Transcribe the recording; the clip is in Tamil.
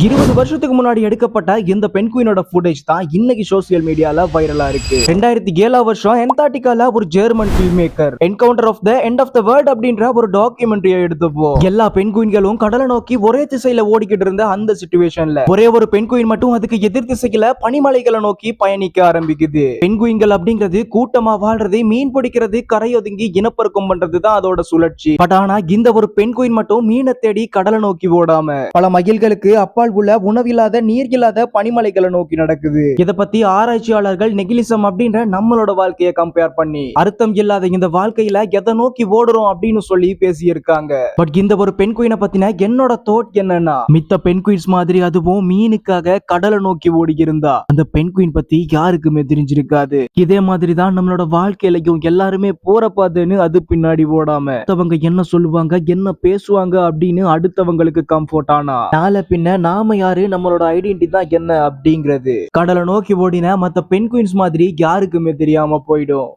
20 வருஷத்துக்கு முன்னாடி எடுக்கப்பட்ட இந்த பென்குயினோட ஃபுட்டேஜ் தான் இன்னைக்கு சோசியல் மீடியால வைரலா இருக்கு. 2007 வருஷம் அண்டார்டிகால ஒரு German film maker encounter of the end of the world அப்படின்ற ஒரு டாக்குமெண்ட்ரியை எடுத்தப்போ எல்லா பென்குயின்களும் கடலை நோக்கி ஒரே திசையில ஓடிக்கிட்டு இருந்த அந்த சிச்சுவேஷன்ல ஒரே ஒரு பென்குயின் மட்டும் அதுக்கு எதிர் திசையில பனிமலைகளை நோக்கி பயணிக்க ஆரம்பிக்குது. பென்குயின்கள் அப்படிங்கிறது கூட்டமா வாழ்றது, மீன் பிடிக்கிறது, கரையொதுங்கி இனப்பெருக்கம் பண்றது தான் அதோட சுழற்சி. பட் ஆனா இந்த ஒரு பென்குயின் மட்டும் மீனை தேடி கடலை நோக்கி ஓடாம பல மயில்களுக்கு அப்பா உள்ள உணவில்லாத நீர் இல்லாத பனிமலைகளை நோக்கி நடக்குது. இத பத்தி ஆராய்ச்சியாளர்கள் நெகிலிசம் அப்படின்ற நம்மளோட வாழ்க்கையை கம்பேர் பண்ணி அர்த்தம் இல்லாத இந்த வாழ்க்கையில எதை நோக்கி ஓடுறோம் அப்படின்னு சொல்லி பேசியிருக்காங்க. பட் இந்த ஒரு பென்குயினை பத்தின என்னோட தோட் என்னன்னா, மித்த பென்குயின்ஸ் மாதிரி அதுவும் மீனுக்காக கடலை நோக்கி ஓடி இருந்தா அந்த பென்குயின் பத்தி யாருக்குமே தெரிஞ்சிருக்காது. இதே மாதிரிதான் நம்மளோட வாழ்க்கையிலையும் எல்லாருமே போறப்பாதுன்னு அது பின்னாடி ஓடாம அடுத்தவங்க என்ன சொல்லுவாங்க என்ன பேசுவாங்க அப்படின்னு அடுத்தவங்களுக்கு கம்ஃபர்ட் ஆனா நாளை பின்ன நாம யாரு, நம்மளோட ஐடென்டிட்டி தான் என்ன அப்படிங்கிறது கடலை நோக்கி ஓடின மத்த பென்குயின்ஸ் மாதிரி யாருக்குமே தெரியாம போயிடும்.